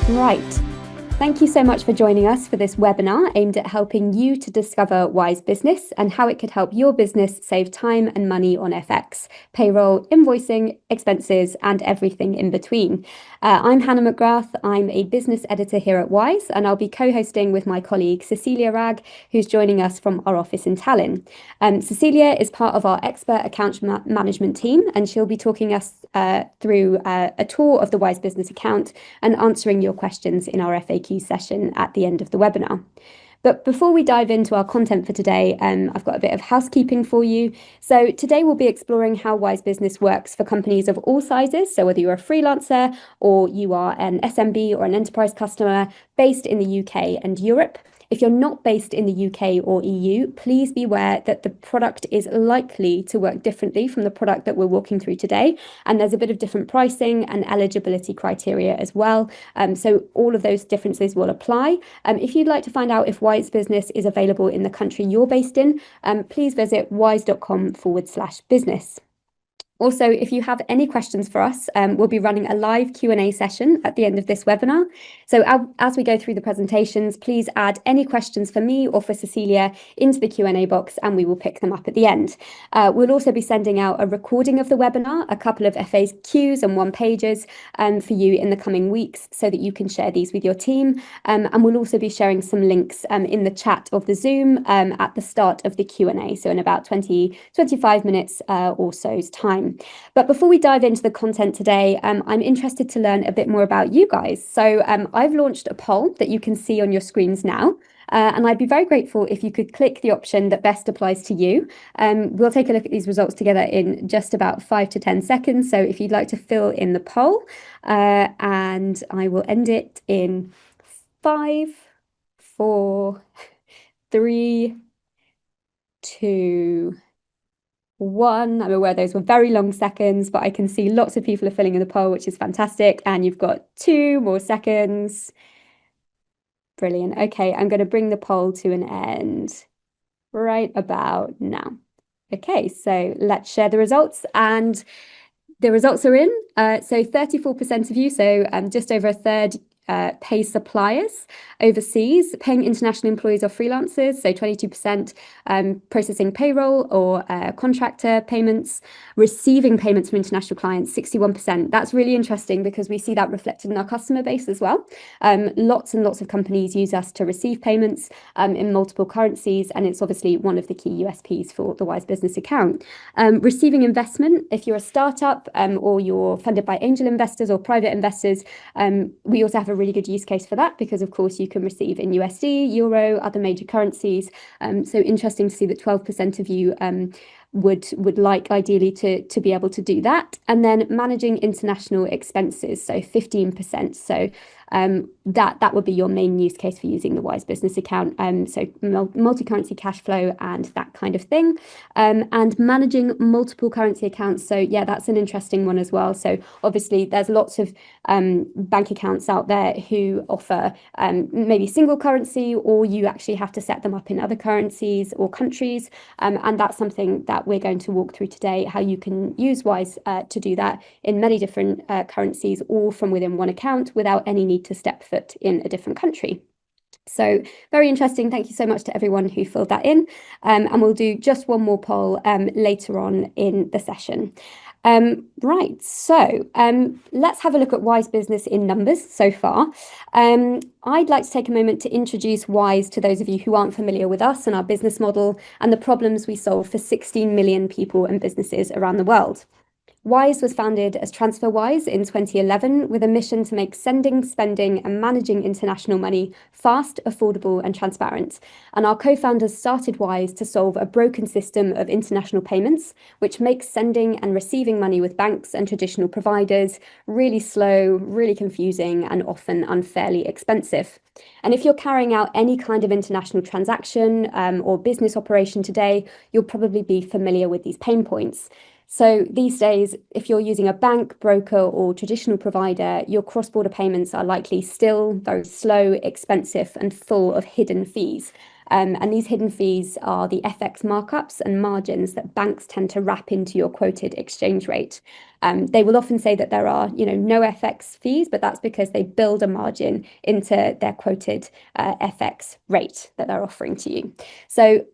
Right. Thank you so much for joining us for this webinar aimed at helping you to discover Wise Business and how it could help your business save time and money on FX, payroll, invoicing, expenses, and everything in between. I'm Hannah McGrath. I'm a business editor here at Wise, and I'll be co-hosting with my colleague Cecilia Ragg, who's joining us from our office in Tallinn. Cecilia is part of our expert account management team, and she'll be talking us through a tour of the Wise Business account and answering your questions in our FAQ session at the end of the webinar. But before we dive into our content for today, I've got a bit of housekeeping for you. So today we'll be exploring how Wise Business works for companies of all sizes. So whether you're a freelancer or you are an SMB or an enterprise customer based in the UK and Europe. If you're not based in the UK or EU, please be aware that the product is likely to work differently from the product that we're walking through today. And there's a bit of different pricing and eligibility criteria as well. So all of those differences will apply. If you'd like to find out if Wise Business is available in the country you're based in, please visit wise.com/business. Also, if you have any questions for us, we'll be running a live Q&A session at the end of this webinar. So as we go through the presentations, please add any questions for me or for Cecilia into the Q&A box and we will pick them up at the end. We'll also be sending out a recording of the webinar, a couple of FAQs and one-pagers for you in the coming weeks so that you can share these with your team. And we'll also be sharing some links in the chat of the Zoom at the start of the Q&A, so in about 25 minutes or so's time. But before we dive into the content today, I'm interested to learn a bit more about you guys. So I've launched a poll that you can see on your screens now. And I'd be very grateful if you could click the option that best applies to you. We'll take a look at these results together in just about 5 to 10 seconds. So if you'd like to fill in the poll, and I will end it in 5, 4, 3, 2, 1. I'm aware those were very long seconds, but I can see lots of people are filling in the poll, which is fantastic. And you've got 2 more seconds. Brilliant. Okay, I'm going to bring the poll to an end right about now. Okay, so let's share the results. And the results are in. So 34% of you, so just over a third, pay suppliers overseas, paying international employees or freelancers, so 22%, processing payroll or contractor payments, receiving payments from international clients, 61%. That's really interesting because we see that reflected in our customer base as well. Lots and lots of companies use us to receive payments in multiple currencies, and it's obviously one of the key USPs for the Wise Business account. Receiving investment, if you're a startup or you're funded by angel investors or private investors, we also have a really good use case for that because, of course, you can receive in USD, Euro, other major currencies. So interesting to see that 12% of you would like ideally to be able to do that. And then managing international expenses, so 15%. So that would be your main use case for using the Wise Business account. So multi-currency cash flow and that kind of thing. And managing multiple currency accounts. So yeah, that's an interesting one as well. So obviously there's lots of bank accounts out there who offer maybe single currency, or you actually have to set them up in other currencies or countries. And that's something that we're going to walk through today, how you can use Wise to do that in many different currencies, all from within one account without any need to step foot in a different country. So very interesting. Thank you so much to everyone who filled that in. And we'll do just one more poll later on in the session. Right, so let's have a look at Wise Business in numbers so far. I'd like to take a moment to introduce Wise to those of you who aren't familiar with us and our business model and the problems we solve for 16 million people and businesses around the world. Wise was founded as TransferWise in 2011 with a mission to make sending, spending, and managing international money fast, affordable, and transparent. And our co-founders started Wise to solve a broken system of international payments, which makes sending and receiving money with banks and traditional providers really slow, really confusing, and often unfairly expensive. And if you're carrying out any kind of international transaction or business operation today, you'll probably be familiar with these pain points. So these days, if you're using a bank, broker, or traditional provider, your cross-border payments are likely still very slow, expensive, and full of hidden fees. And these hidden fees are the FX markups and margins that banks tend to wrap into your quoted exchange rate. They will often say that there are, no FX fees, but that's because they build a margin into their quoted FX rate that they're offering to you. So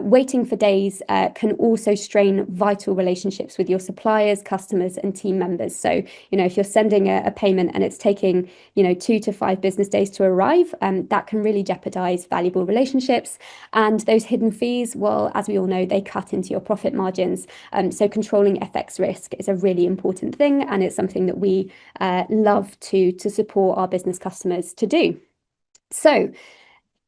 waiting for days can also strain vital relationships with your suppliers, customers, and team members. So, if you're sending a payment and it's taking, 2 to 5 business days to arrive, that can really jeopardize valuable relationships. And those hidden fees, well, as we all know, they cut into your profit margins. So controlling FX risk is a really important thing, and it's something that we love to support our business customers to do. So,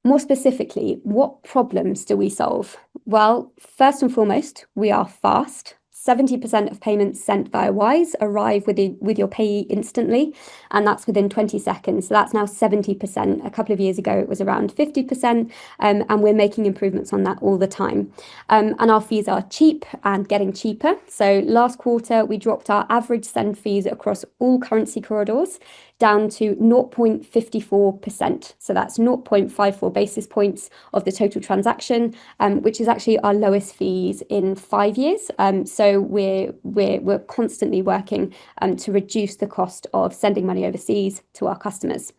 more specifically, what problems do we solve? Well, first and foremost, we are fast. 70% of payments sent via Wise arrive with your payee instantly, and that's within 20 seconds. So that's now 70%. A couple of years ago, it was around 50%, and we're making improvements on that all the time. And our fees are cheap and getting cheaper. So last quarter, we dropped our average send fees across all currency corridors down to 0.54%. So that's 0.54 basis points of the total transaction, which is actually our lowest fees in 5 years. So we're constantly working to reduce the cost of sending money overseas to our customers.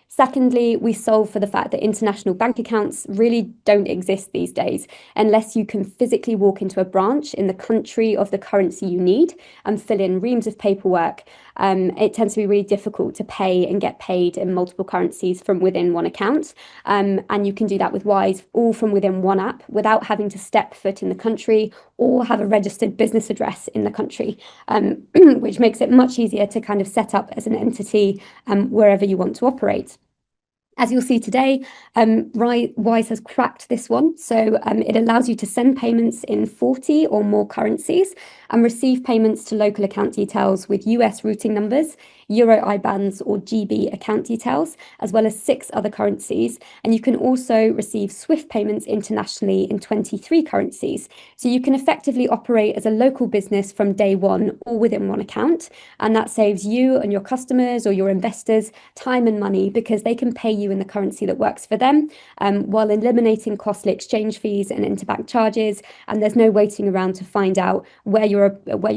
Secondly, we solve for the fact that international bank accounts really don't exist these days unless you can physically walk into a branch in the country of the currency you need and fill in reams of paperwork. It tends to be really difficult to pay and get paid in multiple currencies from within one account. And you can do that with Wise, all from within one app without having to step foot in the country or have a registered business address in the country, which makes it much easier to kind of set up as an entity wherever you want to operate. As you'll see today, Wise has cracked this one. So it allows you to send payments in 40 or more currencies and receive payments to local account details with US routing numbers, Euro IBANs or GB account details, as well as 6 other currencies. And you can also receive SWIFT payments internationally in 23 currencies. So you can effectively operate as a local business from day one, all within one account. And that saves you and your customers or your investors time and money because they can pay you in the currency that works for them, while eliminating costly exchange fees and interbank charges. And there's no waiting around to find out where your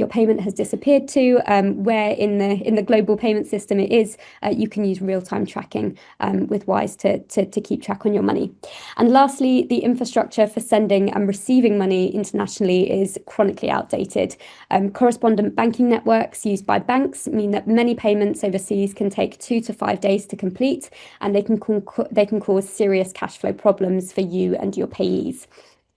payment has disappeared to, where in the global payment system it is. You can use real-time tracking with Wise to keep track on your money. And lastly, the infrastructure for sending and receiving money internationally is chronically outdated. Correspondent banking networks used by banks mean that many payments overseas can take 2 to 5 days to complete, and they can cause serious cash flow problems for you and your payees.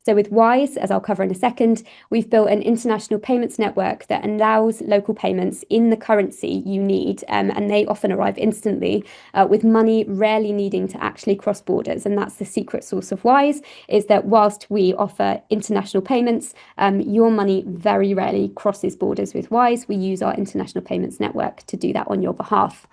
So with Wise, as I'll cover in a second, we've built an international payments network that allows local payments in the currency you need, and they often arrive instantly, with money rarely needing to actually cross borders. And that's the secret sauce of Wise, is that whilst we offer international payments, your money very rarely crosses borders with Wise. We use our international payments network to do that on your behalf.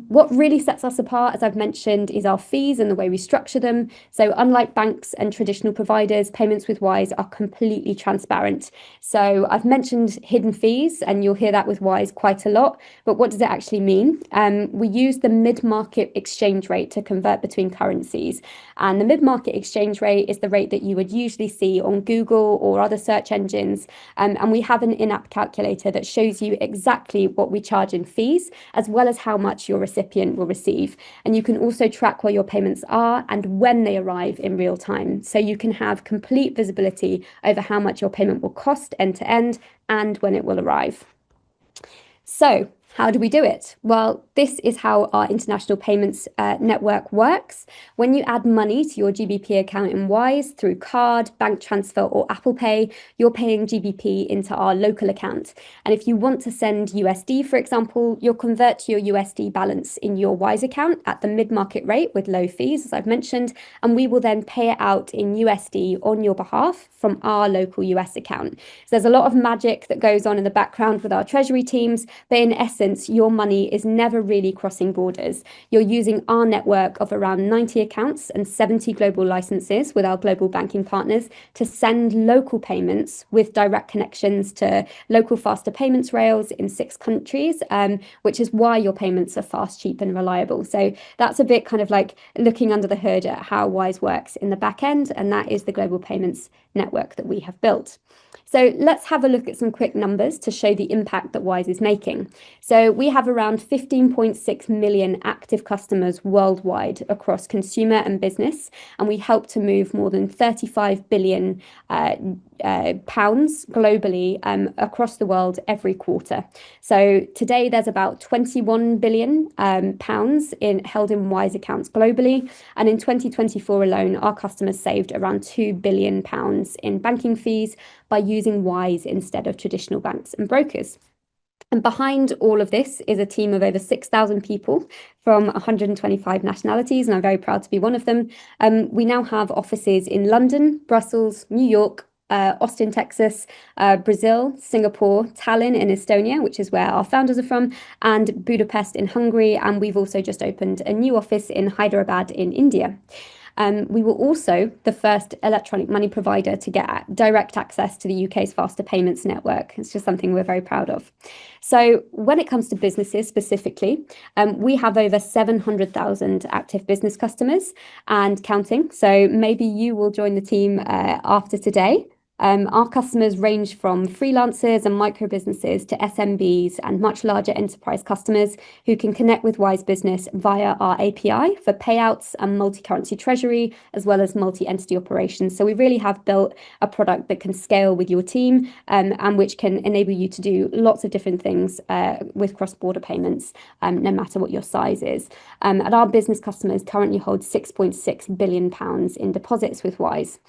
What really sets us apart, as I've mentioned, is our fees and the way we structure them. So unlike banks and traditional providers, payments with Wise are completely transparent. So I've mentioned hidden fees, and you'll hear that with Wise quite a lot. But what does it actually mean? We use the mid-market exchange rate to convert between currencies. And the mid-market exchange rate is the rate that you would usually see on Google or other search engines. And we have an in-app calculator that shows you exactly what we charge in fees, as well as how much your recipient will receive. And you can also track where your payments are and when they arrive in real time. So you can have complete visibility over how much your payment will cost end to end and when it will arrive. So how do we do it? Well, this is how our international payments network works. When you add money to your GBP account in Wise through card, bank transfer, or Apple Pay, you're paying GBP into our local account. And if you want to send USD, for example, you'll convert to your USD balance in your Wise account at the mid-market rate with low fees, as I've mentioned, and we will then pay it out in USD on your behalf from our local US account. So there's a lot of magic that goes on in the background with our treasury teams, but in essence, essence, your money is never really crossing borders. You're using our network of around 90 accounts and 70 global licenses with our global banking partners to send local payments with direct connections to local faster payments rails in 6 countries, which is why your payments are fast, cheap, and reliable. So that's a bit kind of like looking under the hood at how Wise works in the back end, and that is the global payments network that we have built. So let's have a look at some quick numbers to show the impact that Wise is making. So we have around 15.6 million active customers worldwide across consumer and business, and we help to move more than 35 billion pounds globally across the world every quarter. So today there's about 21 billion pounds held in Wise accounts globally, and in 2024 alone, our customers saved around 2 billion pounds in banking fees by using Wise instead of traditional banks and brokers. And behind all of this is a team of over 6,000 people from 125 nationalities, and I'm very proud to be one of them. We now have offices in London, Brussels, New York, Austin, Texas, Brazil, Singapore, Tallinn in Estonia, which is where our founders are from, and Budapest in Hungary. And we've also just opened a new office in Hyderabad in India. We were also the first electronic money provider to get direct access to the UK's faster payments network. It's just something we're very proud of. So when it comes to businesses specifically, we have over 700,000 active business customers and counting. So maybe you will join the team after today. Our customers range from freelancers and micro businesses to SMBs and much larger enterprise customers who can connect with Wise Business via our API for payouts and multi-currency treasury, as well as multi-entity operations. So we really have built a product that can scale with your team and which can enable you to do lots of different things with cross-border payments, no matter what your size is. And our business customers currently hold £6.6 billion in deposits with Wise.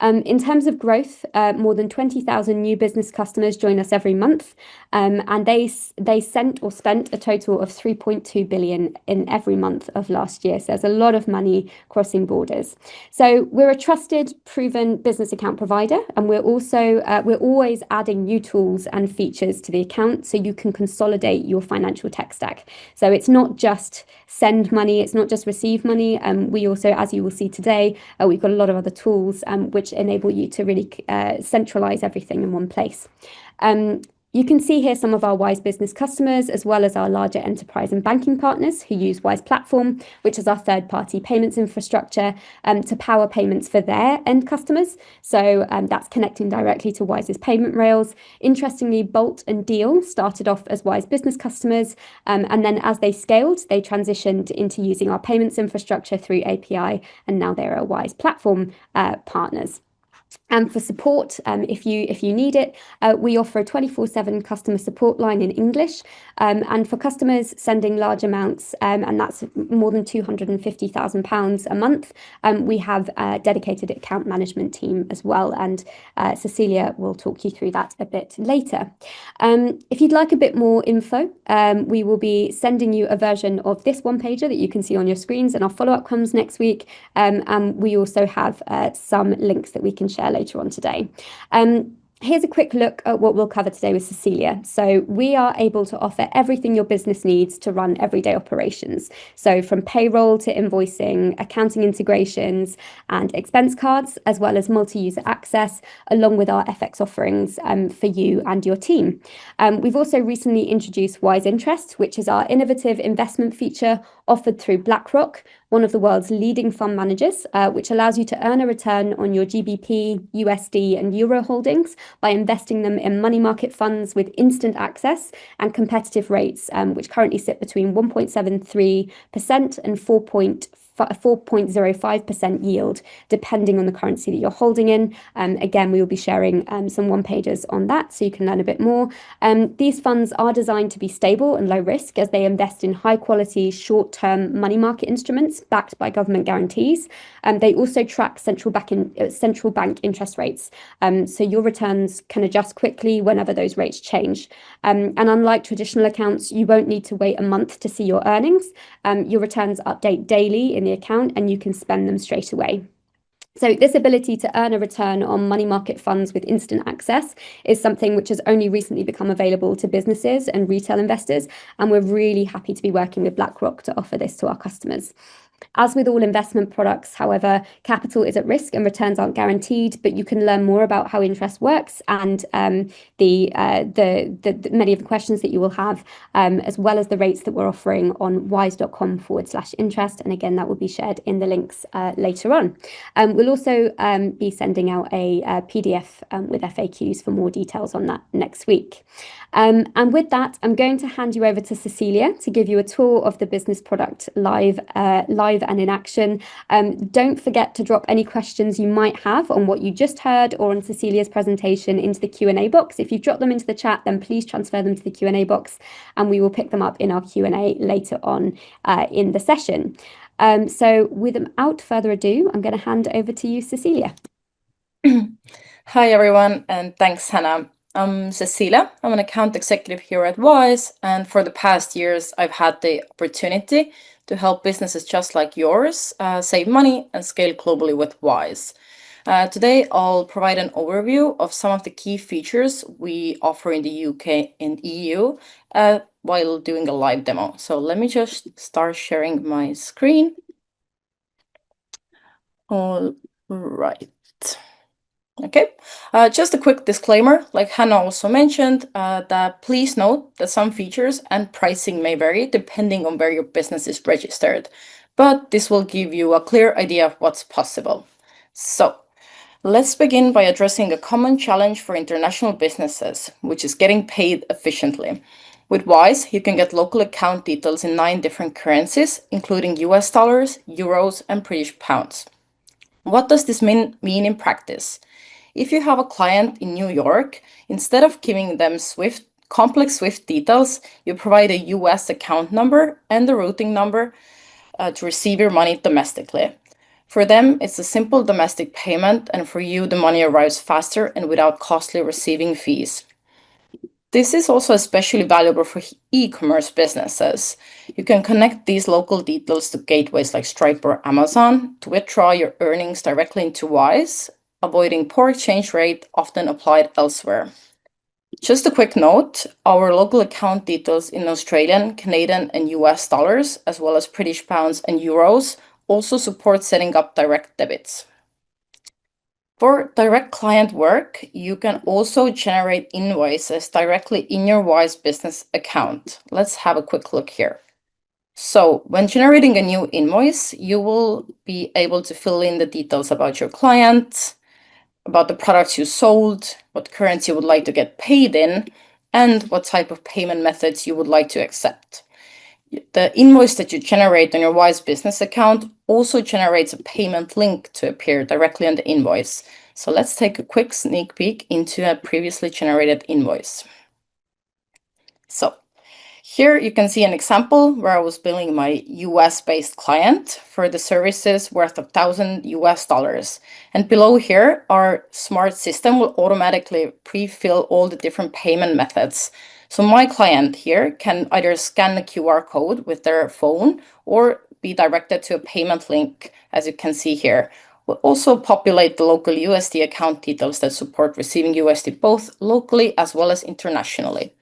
In terms of growth, more than 20,000 new business customers join us every month, and they sent or spent a total of 3.2 billion in every month of last year. So there's a lot of money crossing borders. So we're a trusted, proven business account provider, and we're always adding new tools and features to the account so you can consolidate your financial tech stack. So it's not just send money, it's not just receive money. We also, as you will see today, we've got a lot of other tools which enable you to really centralize everything in one place. You can see here some of our Wise Business customers, as well as our larger enterprise and banking partners who use Wise Platform, which is our third-party payments infrastructure to power payments for their end customers. So that's connecting directly to Wise's payment rails. Interestingly, Bolt and Deal started off as Wise Business customers, and then as they scaled, they transitioned into using our payments infrastructure through API, and now they're our Wise Platform partners. And for support, if you need it, we offer a 24/7 customer support line in English. And for customers sending large amounts, and that's more than £250,000 a month, we have a dedicated account management team as well. And Cecilia will talk you through that a bit later. If you'd like a bit more info, we will be sending you a version of this one pager that you can see on your screens, and our follow-up comes next week. And we also have some links that we can share later on today. Here's a quick look at what we'll cover today with Cecilia. So we are able to offer everything your business needs to run everyday operations. So from payroll to invoicing, accounting integrations, and expense cards, as well as multi-user access, along with our FX offerings for you and your team. We've also recently introduced Wise Interest, which is our innovative investment feature offered through BlackRock, one of the world's leading fund managers, which allows you to earn a return on your GBP, USD, and Euro holdings by investing them in money market funds with instant access and competitive rates, which currently sit between 1.73% and 4.05% yield, depending on the currency that you're holding in. Again, we will be sharing some one-pagers on that so you can learn a bit more. These funds are designed to be stable and low risk as they invest in high-quality, short-term money market instruments backed by government guarantees. They also track central bank interest rates, so your returns can adjust quickly whenever those rates change. And unlike traditional accounts, you won't need to wait a month to see your earnings. Your returns update daily in the account, and you can spend them straight away. So this ability to earn a return on money market funds with instant access is something which has only recently become available to businesses and retail investors, and we're really happy to be working with BlackRock to offer this to our customers. As with all investment products, however, capital is at risk and returns aren't guaranteed, but you can learn more about how interest works and the many of the questions that you will have, as well as the rates that we're offering on wise.com/interest. And again, that will be shared in the links later on. We'll also be sending out a PDF with FAQs for more details on that next week. And with that, I'm going to hand you over to Cecilia to give you a tour of the business product live and in action. Don't forget to drop any questions you might have on what you just heard or on Cecilia's presentation into the Q&A box. If you've dropped them into the chat, then please transfer them to the Q&A box and we will pick them up in our Q&A later on in the session. So without further ado, I'm going to hand over to you, Cecilia. Hi, everyone, and thanks, Hannah. I'm Cecilia. I'm an account executive here at Wise, and for the past years, I've had the opportunity to help businesses just like yours save money and scale globally with Wise. Today, I'll provide an overview of some of the key features we offer in the UK and EU while doing a live demo. So let me just start sharing my screen. All right. Okay, just a quick disclaimer, like Hannah also mentioned, that please note that some features and pricing may vary depending on where your business is registered, but this will give you a clear idea of what's possible. So let's begin by addressing a common challenge for international businesses, which is getting paid efficiently. With Wise, you can get local account details in 9 different currencies, including US dollars, euros, and British pounds. What does this mean in practice? If you have a client in New York, instead of giving them complex SWIFT details, you provide a US account number and the routing number to receive your money domestically. For them, it's a simple domestic payment, and for you, the money arrives faster and without costly receiving fees. This is also especially valuable for e-commerce businesses. You can connect these local details to gateways like Stripe or Amazon to withdraw your earnings directly into Wise, avoiding poor exchange rate often applied elsewhere. Just a quick note, our local account details in Australian, Canadian, and US dollars, as well as British pounds and euros, also support setting up direct debits. For direct client work, you can also generate invoices directly in your Wise business account. Let's have a quick look here. So when generating a new invoice, you will be able to fill in the details about your client, about the products you sold, what currency you would like to get paid in, and what type of payment methods you would like to accept. The invoice that you generate on your Wise business account also generates a payment link to appear directly on the invoice. So let's take a quick sneak peek into a previously generated invoice. So here you can see an example where I was billing my US-based client for the services worth $1,000. And below here, our smart system will automatically pre-fill all the different payment methods. So my client here can either scan the QR code with their phone or be directed to a payment link, as you can see here. We'll also populate the local USD account details that support receiving USD both locally as well as internationally.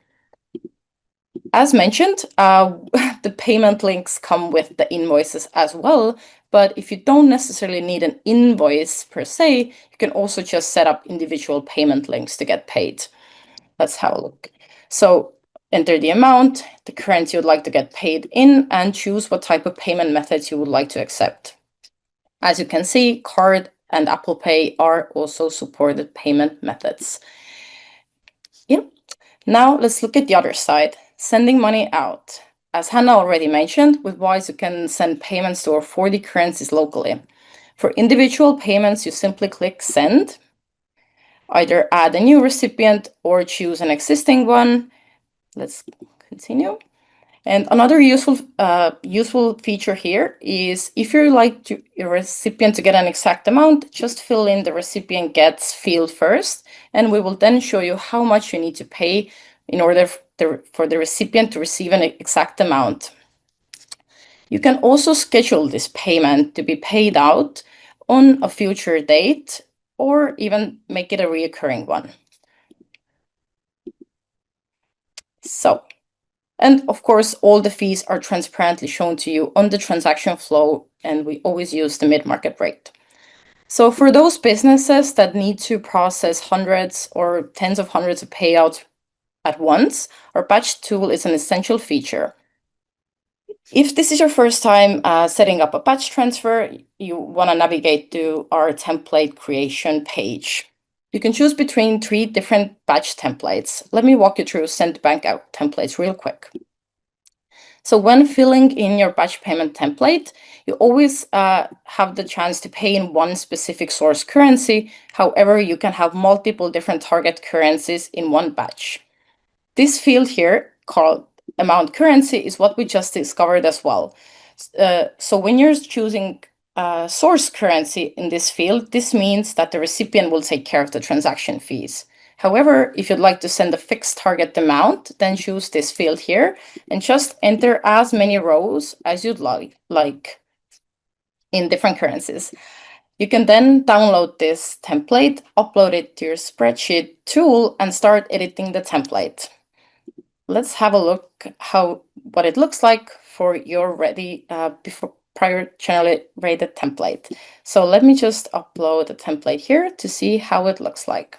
As mentioned, the payment links come with the invoices as well, but if you don't necessarily need an invoice per se, you can also just set up individual payment links to get paid. Let's have a look. So enter the amount, the currency you would like to get paid in, and choose what type of payment methods you would like to accept. As you can see, card and Apple Pay are also supported payment methods. Yeah. Now let's look at the other side, sending money out. As Hannah already mentioned, with Wise you can send payments to over 40 currencies locally. For individual payments, you simply click Send, either add a new recipient or choose an existing one. Let's continue. And another useful feature here is if you like your recipient to get an exact amount, just fill in the recipient gets field first, and we will then show you how much you need to pay in order for the recipient to receive an exact amount. You can also schedule this payment to be paid out on a future date or even make it a reoccurring one. So, and of course, all the fees are transparently shown to you on the transaction flow, and we always use the mid-market rate. So for those businesses that need to process hundreds or tens of hundreds of payouts at once, our batch tool is an essential feature. If this is your first time setting up a batch transfer, you want to navigate to our template creation page. You can choose between 3 different batch templates. Let me walk you through send bank out templates real quick. So when filling in your batch payment template, you always have the chance to pay in one specific source currency. However, you can have multiple different target currencies in one batch. This field here, called amount currency, is what we just discovered as well. So when you're choosing source currency in this field, this means that the recipient will take care of the transaction fees. However, if you'd like to send a fixed target amount, then choose this field here and just enter as many rows as you'd like in different currencies. You can then download this template, upload it to your spreadsheet tool, and start editing the template. Let's have a look what it looks like for your prior generally rated template. So let me just upload a template here to see how it looks like.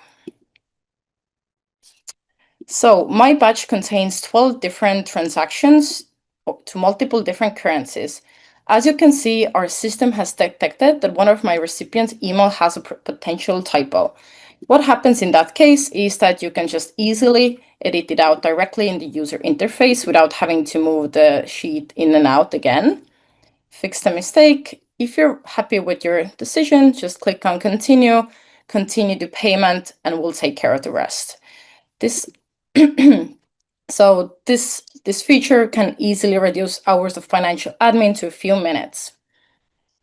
So my batch contains 12 different transactions to multiple different currencies. As you can see, our system has detected that one of my recipients' email has a potential typo. What happens in that case is that you can just easily edit it out directly in the user interface without having to move the sheet in and out again. Fix the mistake. If you're happy with your decision, just click on continue the payment, and we'll take care of the rest. So this feature can easily reduce hours of financial admin to a few minutes.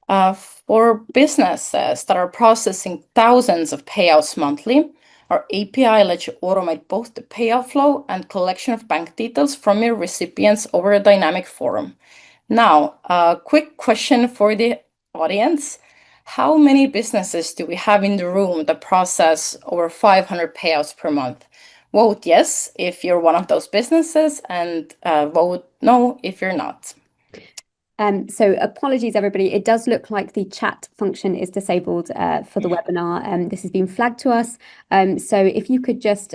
For businesses that are processing thousands of payouts monthly, our API lets you automate both the payout flow and collection of bank details from your recipients over a dynamic forum. Now, a quick question for the audience. How many businesses do we have in the room that process over 500 payouts per month? Vote yes if you're one of those businesses, and vote no if you're not. So apologies, everybody. It does look like the chat function is disabled for the webinar. This has been flagged to us. So if you could just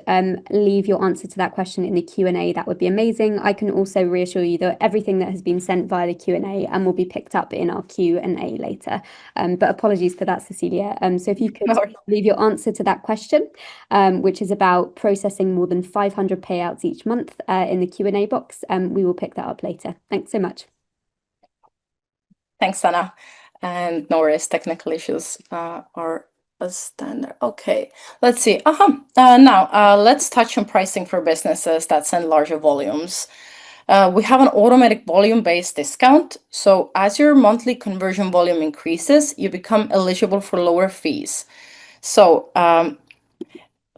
leave your answer to that question in the Q&A, that would be amazing. I can also reassure you that everything that has been sent via the Q&A will be picked up in our Q&A later. But apologies for that, Cecilia. So if you could leave your answer to that question, which is about processing more than 500 payouts each month in the Q&A box, we will pick that up later. Thanks so much. Thanks, Hannah. And no worries, technical issues are a standard. Okay, let's see. Now, let's touch on pricing for businesses that send larger volumes. We have an automatic volume-based discount. So as your monthly conversion volume increases, you become eligible for lower fees. So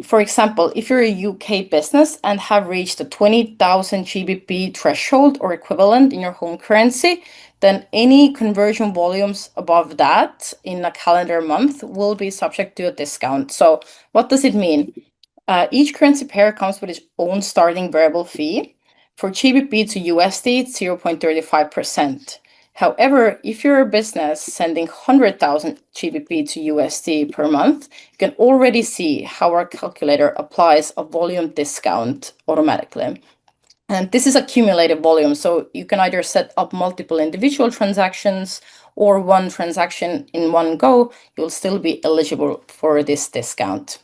for example, if you're a UK business and have reached a 20,000 GBP threshold or equivalent in your home currency, then any conversion volumes above that in a calendar month will be subject to a discount. So what does it mean? Each currency pair comes with its own starting variable fee. For GBP to USD, it's 0.35%. However, if you're a business sending 100,000 GBP to USD per month, you can already see how our calculator applies a volume discount automatically. And this is accumulated volume, so you can either set up multiple individual transactions or one transaction in one go. You'll still be eligible for this discount.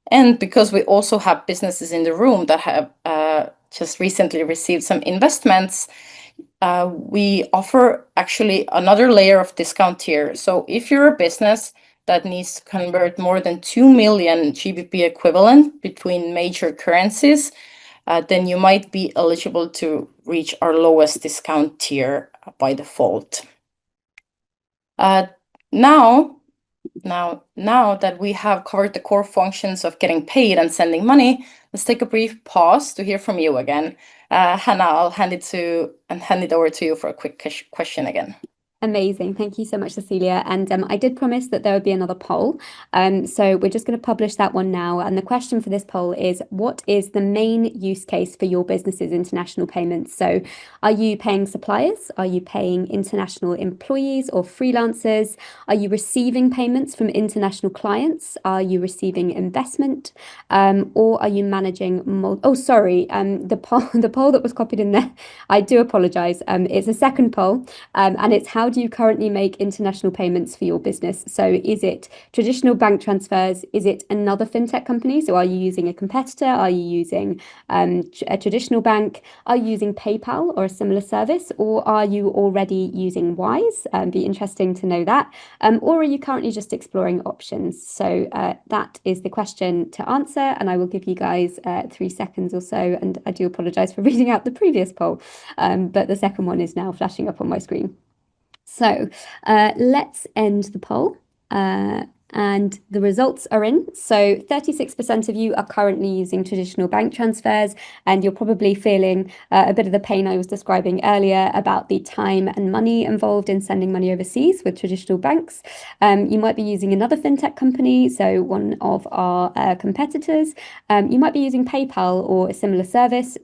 And because we also have businesses in the room that have just recently received some investments, we offer actually another layer of discount here. So if you're a business that needs to convert more than 2 million GBP equivalent between major currencies, then you might be eligible to reach our lowest discount tier by default. Now that we have covered the core functions of getting paid and sending money, let's take a brief pause to hear from you again. Hannah, I'll hand it over to you for a quick question again. Amazing. Thank you so much, Cecilia. And I did promise that there would be another poll. So we're just going to publish that one now. And the question for this poll is, what is the main use case for your business's international payments? So are you paying suppliers? Are you paying international employees or freelancers? Are you receiving payments from international clients? Are you receiving investment? Or are you managing the poll that was copied in there. I do apologize. It's a second poll. And it's how do you currently make international payments for your business? So is it traditional bank transfers? Is it another fintech company? So are you using a competitor? Are you using a traditional bank? Are you using PayPal or a similar service? Or are you already using Wise? Be interesting to know that. Or are you currently just exploring options? So that is the question to answer. And I will give you guys 3 seconds or so. And I do apologize for reading out the previous poll, but the second one is now flashing up on my screen. So let's end the poll. And the results are in. So 36% of you are currently using traditional bank transfers, and you're probably feeling a bit of the pain I was describing earlier about the time and money involved in sending money overseas with traditional banks. You might be using another fintech company, so one of our competitors. You might be using PayPal or a similar service.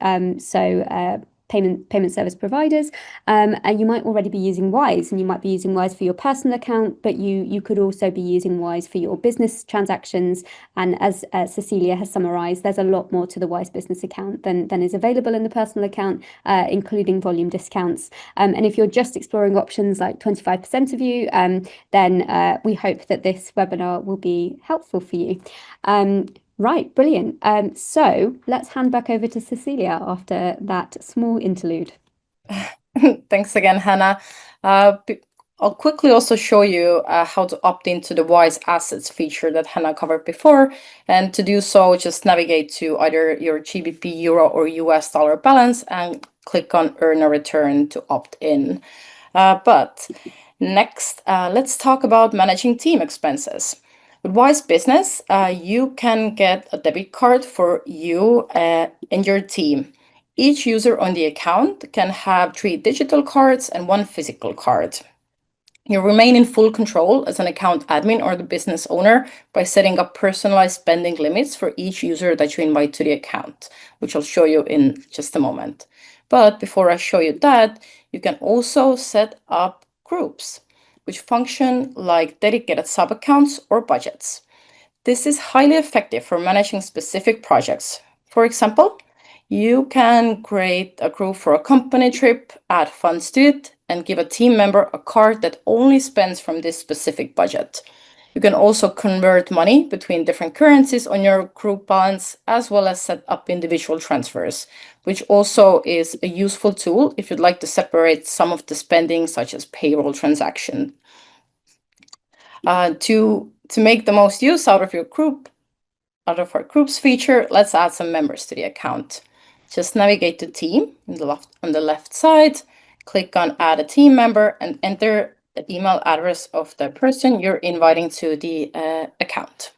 Payment service providers, and you might already be using Wise, and you might be using Wise for your personal account, but you could also be using Wise for your business transactions. And as Cecilia has summarized, there's a lot more to the Wise business account than is available in the personal account, including volume discounts. And if you're just exploring options like 25% of you, then we hope that this webinar will be helpful for you. Right, brilliant. So let's hand back over to Cecilia after that small interlude. Thanks again, Hannah. I'll quickly also show you how to opt into the Wise Assets feature that Hannah covered before. And to do so, just navigate to either your GBP, Euro, or US dollar balance and click on Earn a Return to opt in. But next, let's talk about managing team expenses. With Wise Business, you can get a debit card for you and your team. Each user on the account can have 3 digital cards and 1 physical card. You remain in full control as an account admin or the business owner by setting up personalized spending limits for each user that you invite to the account, which I'll show you in just a moment. But before I show you that, you can also set up groups, which function like dedicated sub-accounts or budgets. This is highly effective for managing specific projects. For example, you can create a group for a company trip, add funds to it, and give a team member a card that only spends from this specific budget. You can also convert money between different currencies on your group balance, as well as set up individual transfers, which also is a useful tool if you'd like to separate some of the spending, such as payroll transaction. To make the most use out of our groups feature, let's add some members to the account. Just navigate to Team on the left side, click on Add a Team Member, and enter the email address of the person you're inviting to the account.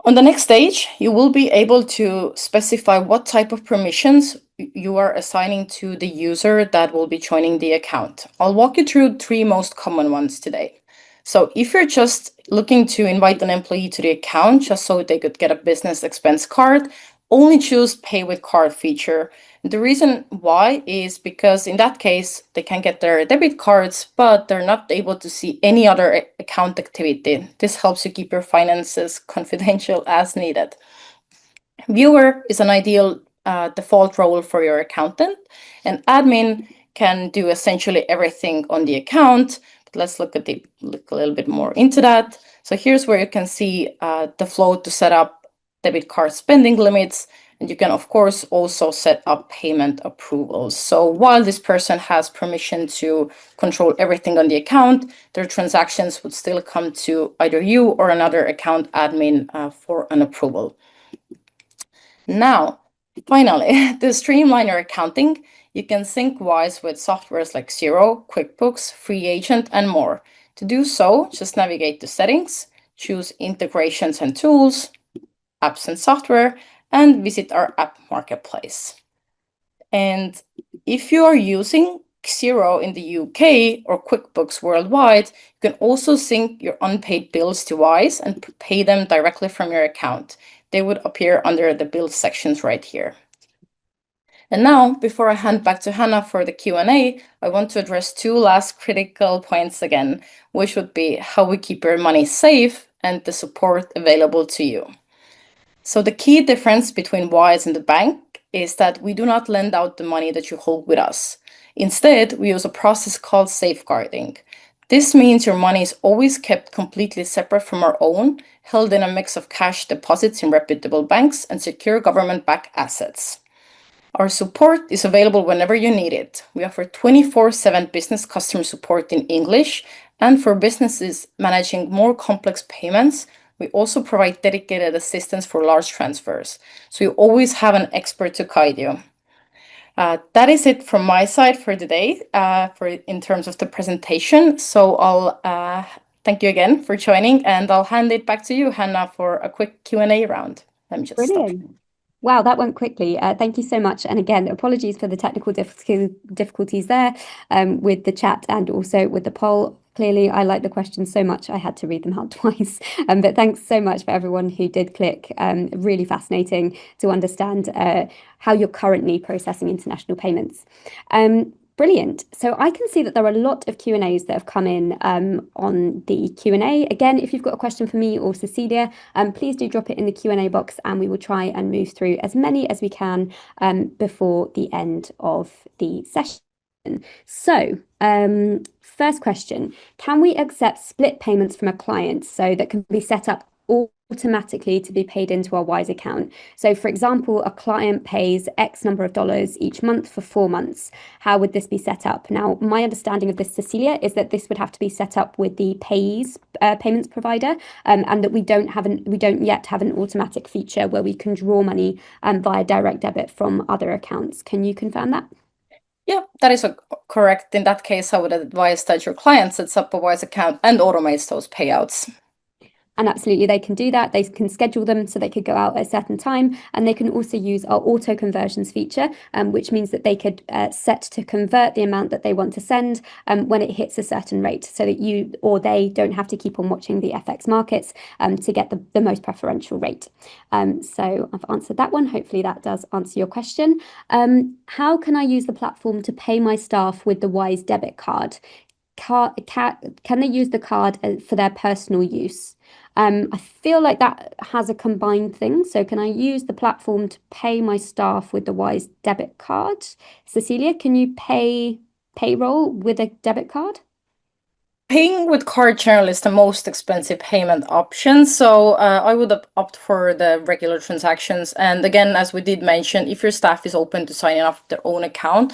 On the next stage, you will be able to specify what type of permissions you are assigning to the user that will be joining the account. I'll walk you through 3 most common ones today. So if you're just looking to invite an employee to the account just so they could get a business expense card, only choose Pay with Card feature. The reason why is because in that case, they can get their debit cards, but they're not able to see any other account activity. This helps you keep your finances confidential as needed. Viewer is an ideal default role for your accountant, and admin can do essentially everything on the account. But let's look a little bit more into that. So here's where you can see the flow to set up debit card spending limits, and you can of course also set up payment approvals. So while this person has permission to control everything on the account, their transactions would still come to either you or another account admin for an approval. Now, finally, to streamline your accounting, you can sync Wise with softwares like Xero, QuickBooks, Free Agent, and more. To do so, just navigate to Settings, choose Integrations and Tools, Apps and Software, and visit our app marketplace. And if you are using Xero in the UK or QuickBooks worldwide, you can also sync your unpaid bills to Wise and pay them directly from your account. They would appear under the bills sections right here. And now, before I hand back to Hannah for the Q&A, I want to address two last critical points again, which would be how we keep your money safe and the support available to you. So the key difference between Wise and the bank is that we do not lend out the money that you hold with us. Instead, we use a process called safeguarding. This means your money is always kept completely separate from our own, held in a mix of cash deposits in reputable banks and secure government-backed assets. Our support is available whenever you need it. We offer 24/7 business customer support in English, and for businesses managing more complex payments, we also provide dedicated assistance for large transfers. So you always have an expert to guide you. That is it from my side for today, in terms of the presentation. So I'll thank you again for joining, and I'll hand it back to you, Hannah, for a quick Q&A round. Let me just stop. Brilliant. Wow, that went quickly. Thank you so much. And again, apologies for the technical difficulties there with the chat and also with the poll. Clearly, I like the questions so much, I had to read them out twice. But thanks so much for everyone who did click. Really fascinating to understand how you're currently processing international payments. Brilliant. So I can see that there are a lot of Q&As that have come in on the Q&A. Again, if you've got a question for me or Cecilia, please do drop it in the Q&A box and we will try and move through as many as we can before the end of the session. So, first question, can we accept split payments from a client so that can be set up automatically to be paid into our Wise account? So for example, a client pays X number of dollars each month for 4 months. How would this be set up? Now, my understanding of this, Cecilia, is that this would have to be set up with the payees payments provider, and that we don't yet have an automatic feature where we can draw money via direct debit from other accounts. Can you confirm that? Yeah, that is correct. In that case, I would advise that your client sets up a Wise account and automates those payouts. And absolutely, they can do that. They can schedule them so they could go out at a certain time. And they can also use our auto conversions feature, which means that they could set to convert the amount that they want to send when it hits a certain rate, so that you or they don't have to keep on watching the FX markets to get the most preferential rate. So I've answered that one. Hopefully that does answer your question. How can I use the platform to pay my staff with the Wise debit card? Can they use the card for their personal use? I feel like that has a combined thing. So can I use the platform to pay my staff with the Wise debit card? Cecilia, can you pay payroll with a debit card? Paying with card generally is the most expensive payment option, so I would opt for the regular transactions. And again, as we did mention, if your staff is open to signing up their own account,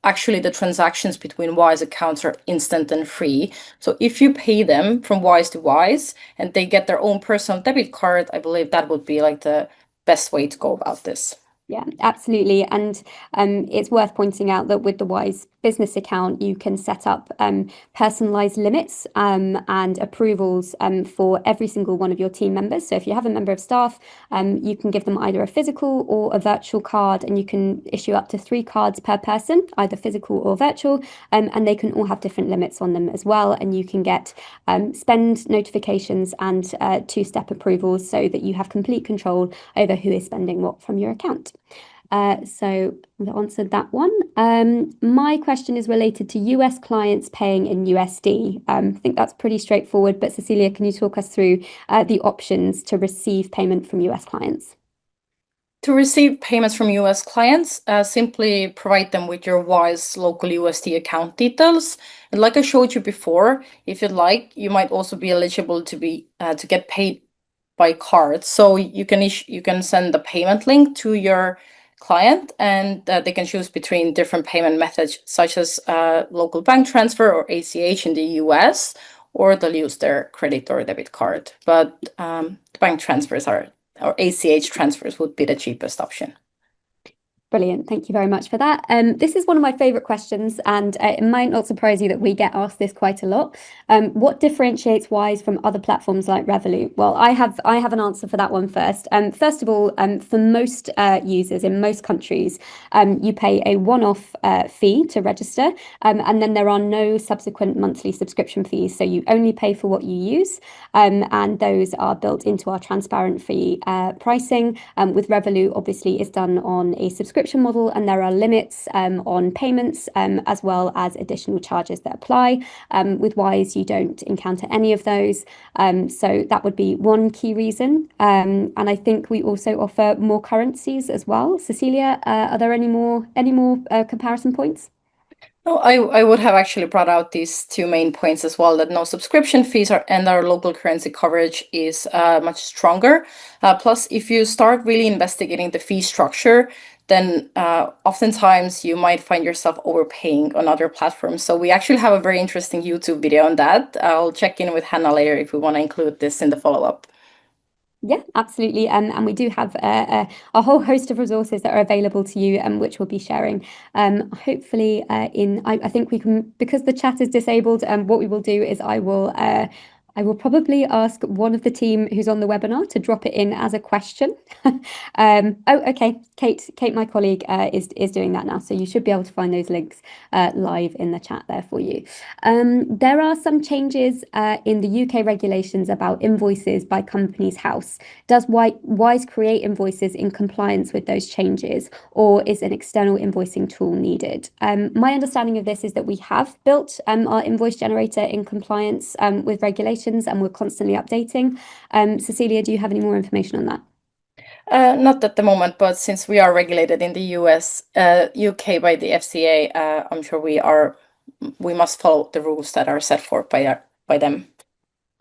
actually the transactions between Wise accounts are instant and free. So if you pay them from Wise to Wise and they get their own personal debit card, I believe that would be like the best way to go about this. Yeah, absolutely. And it's worth pointing out that with the Wise business account, you can set up personalized limits and approvals for every single one of your team members. So if you have a member of staff, you can give them either a physical or a virtual card, and you can issue up to 3 cards per person, either physical or virtual, and they can all have different limits on them as well. And you can get spend notifications and 2-step approvals so that you have complete control over who is spending what from your account. So I've answered that one. My question is related to US clients paying in USD. I think that's pretty straightforward, but Cecilia, can you talk us through the options to receive payment from US clients? To receive payments from US clients, simply provide them with your Wise local USD account details. And like I showed you before, if you'd like, you might also be eligible to get paid by card. So you can send the payment link to your client, and they can choose between different payment methods, such as local bank transfer or ACH in the US, or they'll use their credit or debit card. But bank transfers or ACH transfers would be the cheapest option. Brilliant. Thank you very much for that. This is one of my favorite questions, and it might not surprise you that we get asked this quite a lot. What differentiates Wise from other platforms like Revolut? Well, I have an answer for that one first. First of all, for most users in most countries, you pay a one-off fee to register, and then there are no subsequent monthly subscription fees. So you only pay for what you use, and those are built into our transparent fee pricing. With Revolut, obviously, is done on a subscription model, and there are limits on payments as well as additional charges that apply. With Wise, you don't encounter any of those. So that would be one key reason. And I think we also offer more currencies as well. Cecilia, are there any more comparison points? No, I would have actually brought out these two main points as well, that no subscription fees are, and our local currency coverage is much stronger. Plus, if you start really investigating the fee structure, then oftentimes you might find yourself overpaying on other platforms. So we actually have a very interesting YouTube video on that. I'll check in with Hannah later if we want to include this in the follow-up. Yeah, absolutely. And we do have a whole host of resources that are available to you, which we'll be sharing. Hopefully, I think we can, because the chat is disabled, what we will do is I will probably ask one of the team who's on the webinar to drop it in as a question. Oh, okay. Kate, my colleague, is doing that now. So you should be able to find those links live in the chat there for you. There are some changes in the UK regulations about invoices by Companies House. Does Wise create invoices in compliance with those changes, or is an external invoicing tool needed? My understanding of this is that we have built our invoice generator in compliance with regulations, and we're constantly updating. Cecilia, do you have any more information on that? Not at the moment, but since we are regulated in the US, UK by the FCA, I'm sure we must follow the rules that are set forth by them.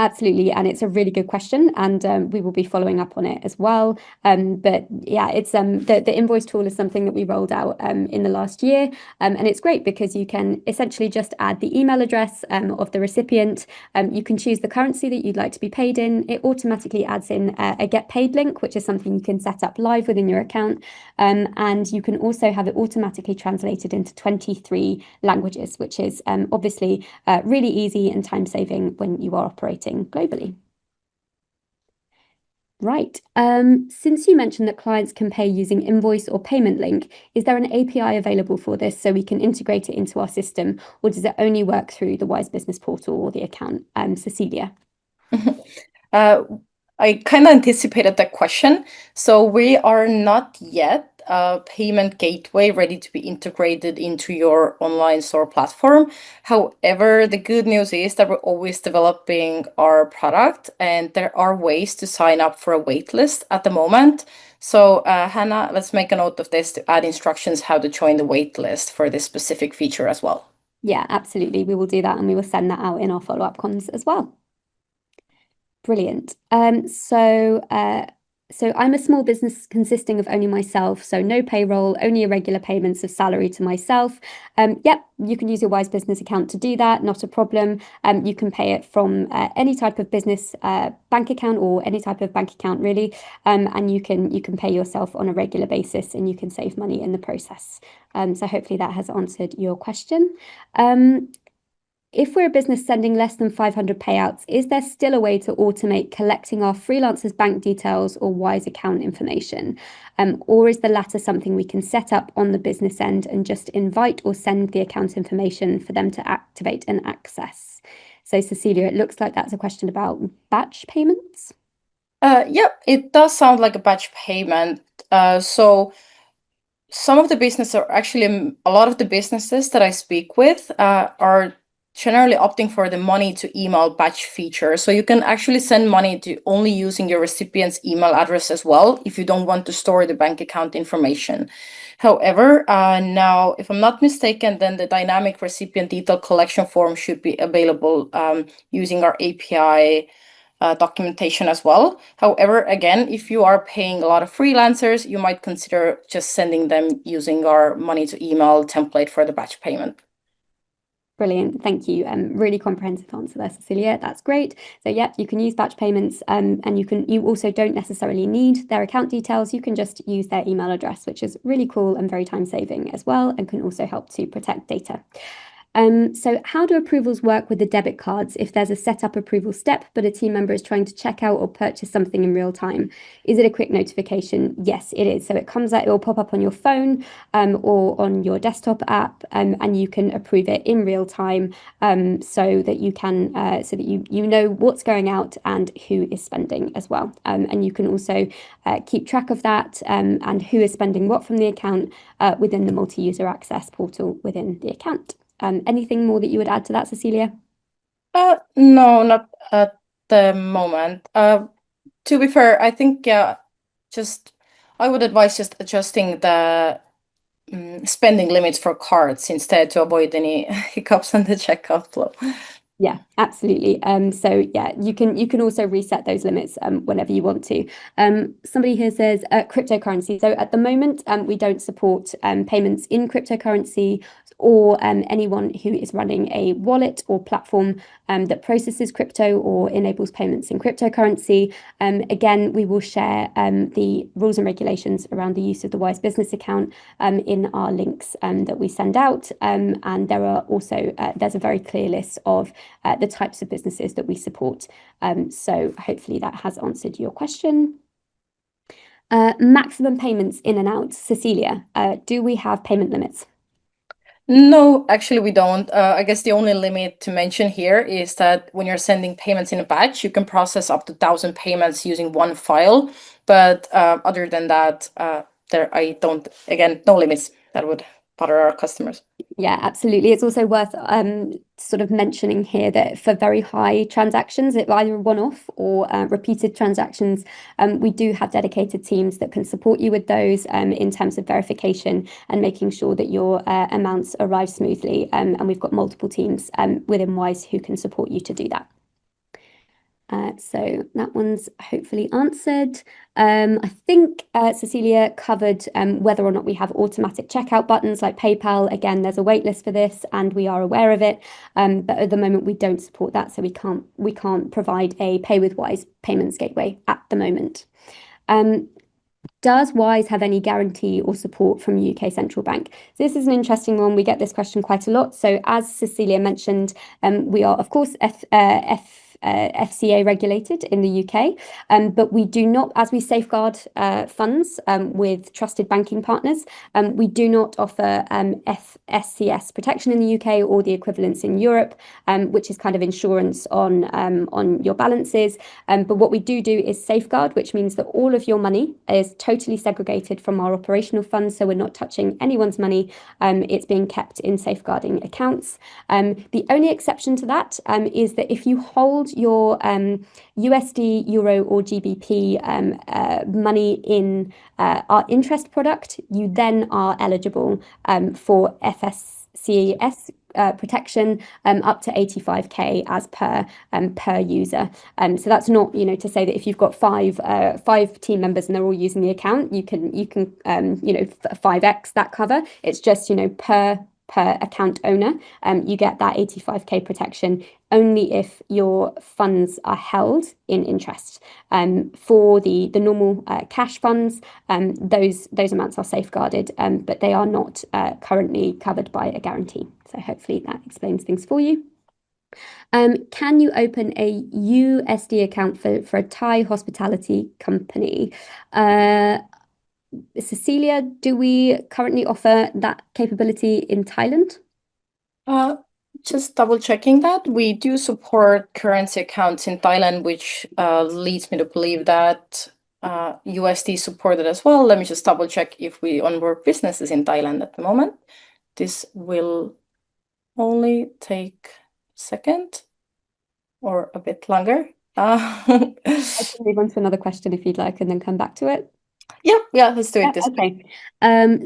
Absolutely, and it's a really good question, and we will be following up on it as well. But yeah, it's the invoice tool is something that we rolled out in the last year, and it's great because you can essentially just add the email address of the recipient. You can choose the currency that you'd like to be paid in. It automatically adds in a get paid link, which is something you can set up live within your account, and you can also have it automatically translated into 23 languages, which is obviously really easy and time saving when you are operating globally. Right. Since you mentioned that clients can pay using invoice or payment link, is there an API available for this so we can integrate it into our system, or does it only work through the Wise Business Portal or the account? Cecilia. I kind of anticipated that question. So we are not yet a payment gateway ready to be integrated into your online store platform. However, the good news is that we're always developing our product, and there are ways to sign up for a wait list at the moment. So Hannah, let's make a note of this to add instructions how to join the wait list for this specific feature as well. Yeah, absolutely. We will do that, and we will send that out in our follow-up cons as well. Brilliant. So I'm a small business consisting of only myself, so no payroll, only irregular payments of salary to myself. Yep, you can use your Wise Business account to do that, not a problem. You can pay it from any type of business bank account or any type of bank account really, and you can pay yourself on a regular basis, and you can save money in the process. So hopefully that has answered your question. If we're a business sending less than 500 payouts, is there still a way to automate collecting our freelancers' bank details or Wise account information? Or is the latter something we can set up on the business end and just invite or send the account information for them to activate and access? So, Cecilia, it looks like that's a question about batch payments. Yep, it does sound like a batch payment. So some of the business are actually a lot of the businesses that I speak with are generally opting for the money to email batch feature. So you can actually send money to only using your recipient's email address as well if you don't want to store the bank account information. However, now, if I'm not mistaken, then the dynamic recipient detail collection form should be available using our API documentation as well. However, again, if you are paying a lot of freelancers, you might consider just sending them using our money to email template for the batch payment. Brilliant. Thank you. Really comprehensive answer there, Cecilia. That's great. So yep, you can use batch payments, and you also don't necessarily need their account details. You can just use their email address, which is really cool and very time saving as well, and can also help to protect data. So how do approvals work with the debit cards if there's a setup approval step, but a team member is trying to check out or purchase something in real time? Is it a quick notification? Yes, it is. So it comes out, it will pop up on your phone or on your desktop app, and you can approve it in real time, so that you can so that you know what's going out and who is spending as well. And you can also keep track of that, and who is spending what from the account within the multi-user access portal within the account. Anything more that you would add to that, Cecilia? No, not at the moment. To be fair, I think just I would advise just adjusting the spending limits for cards instead to avoid any hiccups on the checkout flow. Yeah, absolutely. So yeah, you can also reset those limits whenever you want to. Somebody here says cryptocurrency. So at the moment, we don't support payments in cryptocurrency or anyone who is running a wallet or platform that processes crypto or enables payments in cryptocurrency. Again, we will share the rules and regulations around the use of the Wise Business account in our links that we send out. And there are also there's a very clear list of the types of businesses that we support. So hopefully that has answered your question. Maximum payments in and out. Cecilia, do we have payment limits? No, actually, we don't. I guess the only limit to mention here is that when you're sending payments in a batch, you can process up to 1,000 payments using one file. But other than that, I don't, again, no limits that would bother our customers. Yeah, absolutely. It's also worth sort of mentioning here that for very high transactions, it either one-off or repeated transactions, we do have dedicated teams that can support you with those in terms of verification and making sure that your amounts arrive smoothly. And we've got multiple teams within Wise who can support you to do that. So that one's hopefully answered. I think Cecilia covered whether or not we have automatic checkout buttons like PayPal. Again, there's a wait list for this, and we are aware of it. But at the moment, we don't support that, so we can't provide a Pay with Wise payments gateway at the moment. Does Wise have any guarantee or support from UK Central Bank? So this is an interesting one. We get this question quite a lot. So as Cecilia mentioned, we are, of course, FCA regulated in the UK, but we do not, as we safeguard funds with trusted banking partners, we do not offer SCS protection in the UK or the equivalents in Europe, which is kind of insurance on your balances. But what we do is safeguard, which means that all of your money is totally segregated from our operational funds, so we're not touching anyone's money. It's being kept in safeguarding accounts. The only exception to that is that if you hold your USD, Euro, or GBP money in our interest product, you then are eligible for FSCS protection up to 85k as per user. So that's not, to say that if you've got five team members and they're all using the account, you can 5x that cover. It's just per account owner, you get that 85k protection only if your funds are held in interest. For the normal cash funds, those amounts are safeguarded, but they are not currently covered by a guarantee. So hopefully that explains things for you. Can you open a USD account for a Thai hospitality company? Cecilia, do we currently offer that capability in Thailand? Just double checking that. We do support currency accounts in Thailand, which leads me to believe that USD is supported as well. Let me just double check if we onboard businesses in Thailand at the moment. This will only take a second or a bit longer. I can move on to another question if you'd like and then come back to it. Yeah, let's do it this way. Okay.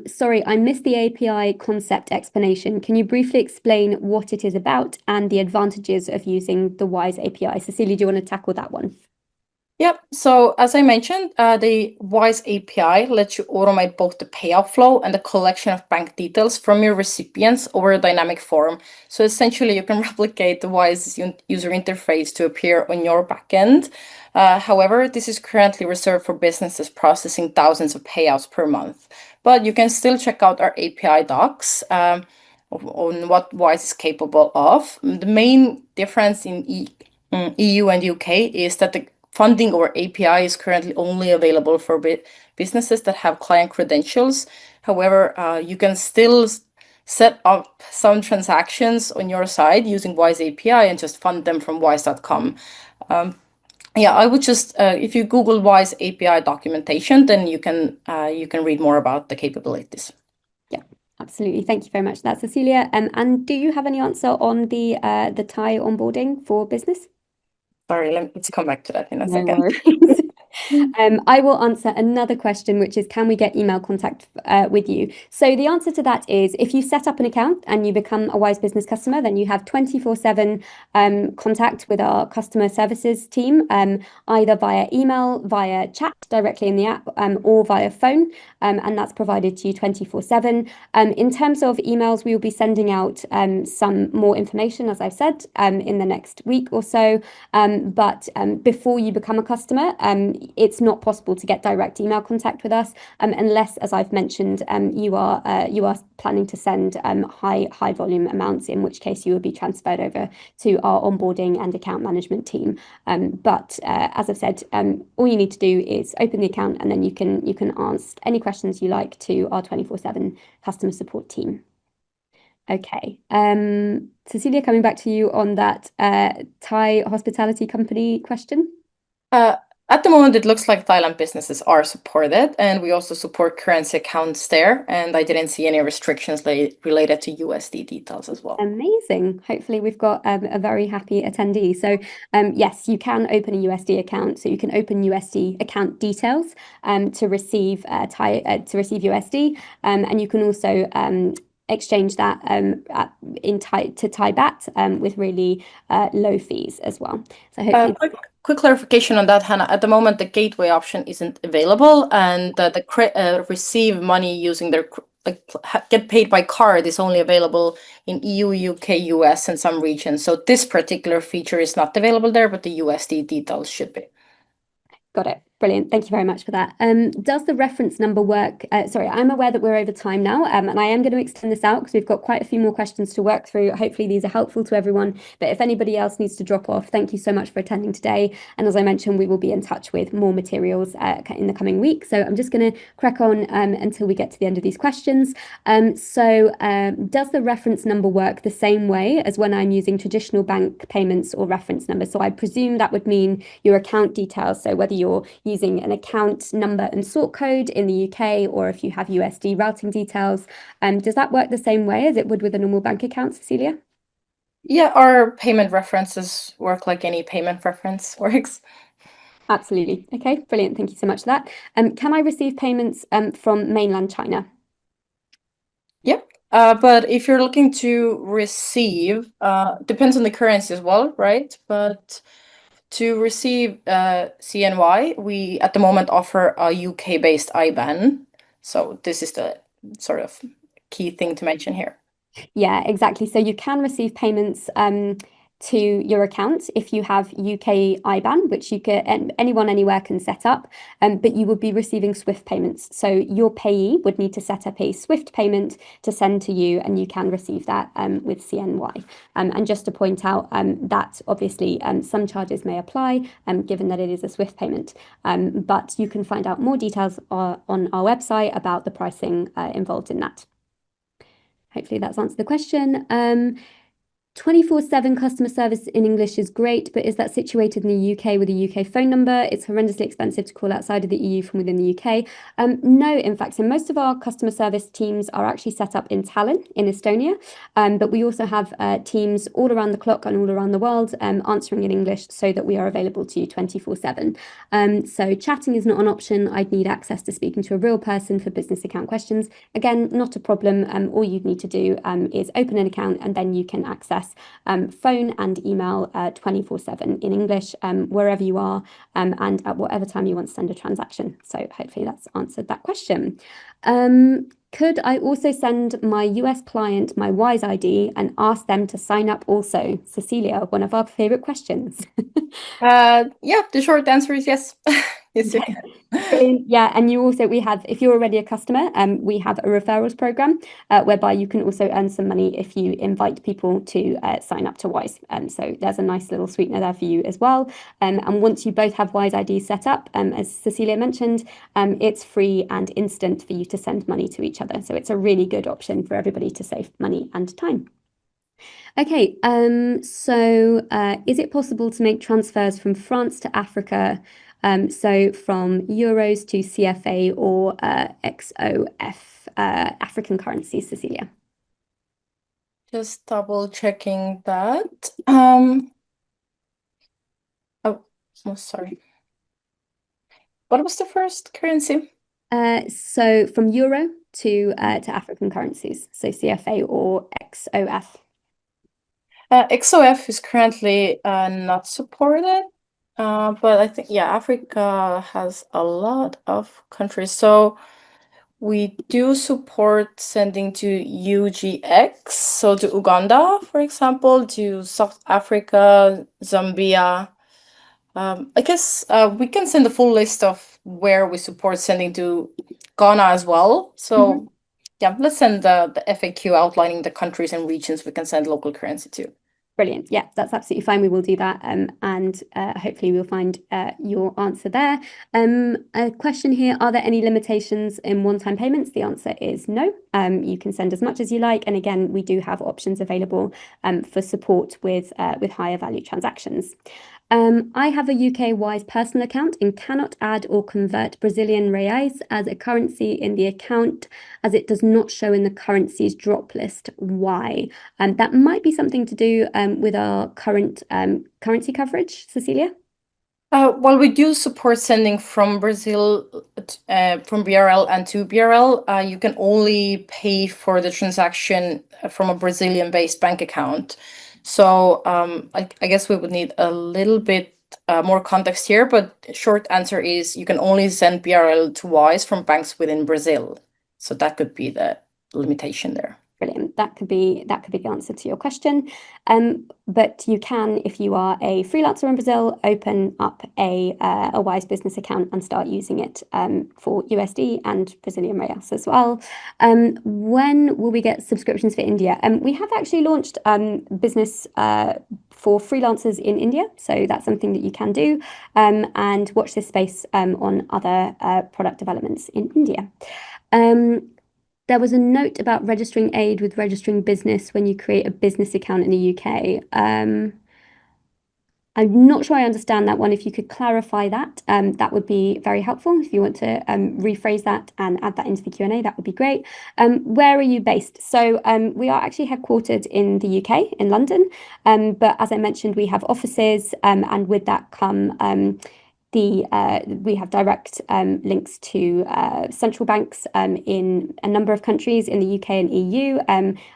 Sorry, I missed the API concept explanation. Can you briefly explain what it is about and the advantages of using the Wise API? Cecilia, do you want to tackle that one? Yep. So as I mentioned, the Wise API lets you automate both the payout flow and the collection of bank details from your recipients over a dynamic form. So essentially, you can replicate the Wise user interface to appear on your backend. However, this is currently reserved for businesses processing thousands of payouts per month. But you can still check out our API docs. On what Wise is capable of. The main difference in EU and UK is that the funding over API is currently only available for businesses that have client credentials. However, you can still set up some transactions on your side using Wise API and just fund them from wise.com. Yeah, I would just if you Google Wise API documentation, then you can read more about the capabilities. Yeah, absolutely. Thank you very much for that, Cecilia. And do you have any answer on the Thai onboarding for business? Sorry, let's come back to that in a No second. worries. I will answer another question, which is, can we get email contact with you? So the answer to that is, if you set up an account and you become a Wise Business customer, then you have 24/7 contact with our customer services team, either via email, via chat directly in the app, or via phone, and that's provided to you 24/7. In terms of emails, we will be sending out some more information, as I've said, in the next week or so. But before you become a customer, it's not possible to get direct email contact with us unless, as I've mentioned, you are planning to send high volume amounts, in which case you will be transferred over to our onboarding and account management team. But as I've said, all you need to do is open the account, and then you can ask any questions you like to our 24/7 customer support team. Okay. Cecilia, coming back to you on that Thai hospitality company question. At the moment, it looks like Thailand businesses are supported, and we also support currency accounts there. And I didn't see any restrictions related to USD details as well. Amazing. Hopefully, we've got a very happy attendee. So, yes, you can open a USD account. So you can open USD account details to receive USD, and you can also exchange that to Thai baht with really low fees as well. So hopefully. Quick clarification on that, Hannah. At the moment, the gateway option isn't available, and the receive money using their get paid by card is only available in EU, UK, US, and some regions. So this particular feature is not available there, but the USD details should be. Got it. Brilliant. Thank you very much for that. Does the reference number work? Sorry, I'm aware that we're over time now, and I am going to extend this out because we've got quite a few more questions to work through. Hopefully, these are helpful to everyone. But if anybody else needs to drop off, thank you so much for attending today. And as I mentioned, we will be in touch with more materials in the coming week. So I'm just going to crack on until we get to the end of these questions. Does the reference number work the same way as when I'm using traditional bank payments or reference numbers? So I presume that would mean your account details. So whether you're using an account number and sort code in the UK, or if you have USD routing details. Does that work the same way as it would with a normal bank account, Cecilia? Yeah, our payment references work like any payment reference works. Absolutely. Okay, brilliant. Thank you so much for that. Can I receive payments from mainland China? Yep. But if you're looking to receive, depends on the currency as well, right? But to receive CNY, we at the moment offer a UK-based IBAN. So this is the sort of key thing to mention here. Yeah, exactly. So you can receive payments to your account if you have UK IBAN, which you can anyone anywhere can set up, but you would be receiving SWIFT payments. So your payee would need to set up a SWIFT payment to send to you, and you can receive that with CNY. And just to point out that obviously some charges may apply given that it is a SWIFT payment, but you can find out more details on our website about the pricing involved in that. Hopefully that's answered the question. 24/7 customer service in English is great, but is that situated in the UK with a UK phone number? It's horrendously expensive to call outside of the EU from within the UK. No, in fact, so most of our customer service teams are actually set up in Tallinn in Estonia, but we also have teams all around the clock and all around the world answering in English so that we are available to you 24/7. So chatting is not an option. I'd need access to speaking to a real person for business account questions. Again, not a problem. All you'd need to do is open an account, and then you can access access phone and email 24/7 in English, wherever you are, and at whatever time you want to send a transaction. So hopefully that's answered that question. Could I also send my US client my Wise ID and ask them to sign up also? Cecilia, one of our favorite questions. Yeah, the short answer is yes. Yes, you can. Brilliant. Yeah, and you also we have if you're already a customer, we have a referrals program whereby you can also earn some money if you invite people to sign up to Wise. So there's a nice little sweetener there for you as well. And once you both have Wise ID set up, as Cecilia mentioned, it's free and instant for you to send money to each other. So it's a really good option for everybody to save money and time. Okay, so is it possible to make transfers from France to Africa? So from euros to CFA or XOF, African currencies, Cecilia? Just double checking that. Oh, sorry. What was the first currency? So from euro to African currencies, so CFA or XOF. XOF is currently not supported, but I think, yeah, Africa has a lot of countries. So we do support sending to UGX, so to Uganda, for example, to South Africa, Zambia. I guess we can send a full list of where we support sending to Ghana as well. So yeah, let's send the FAQ outlining the countries and regions we can send local currency to. Brilliant. Yeah, that's absolutely fine. We will do that. And hopefully we'll find your answer there. A question here, are there any limitations in one-time payments? The answer is no. You can send as much as you like. And again, we do have options available for support with higher value transactions. I have a UK Wise personal account and cannot add or convert Brazilian reais as a currency in the account as it does not show in the currencies drop list. Why? That might be something to do with our current currency coverage, Cecilia. Well, we do support sending from Brazil, from BRL and to BRL. You can only pay for the transaction from a Brazilian-based bank account. So I guess we would need a little bit more context here, but short answer is you can only send BRL to Wise from banks within Brazil. So that could be the limitation there. Brilliant. That could be the answer to your question. But you can, if you are a freelancer in Brazil, open up a Wise business account and start using it for USD and Brazilian reals as well. When will we get subscriptions for India? We have actually launched business for freelancers in India, so that's something that you can do. And watch this space on other product developments in India. There was a note about registering aid with registering business when you create a business account in the UK. I'm not sure I understand that one. If you could clarify that, that would be very helpful. If you want to rephrase that and add that into the Q&A, that would be great. Where are you based? So we are actually headquartered in the UK, in London. But as I mentioned, we have offices, and with that come we have direct links to central banks in a number of countries in the UK and EU.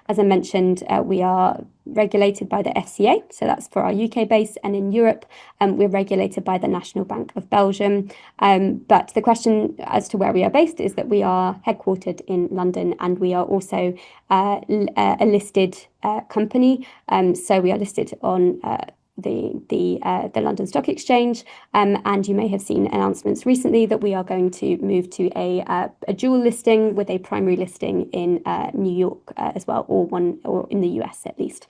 As I mentioned, we are regulated by the FCA, so that's for our UK base, and in Europe, we're regulated by the National Bank of Belgium. But the question as to where we are based is that we are headquartered in London, and we are also a listed company. So we are listed on the London Stock Exchange, and you may have seen announcements recently that we are going to move to a dual listing with a primary listing in New York as well, or in the US at least.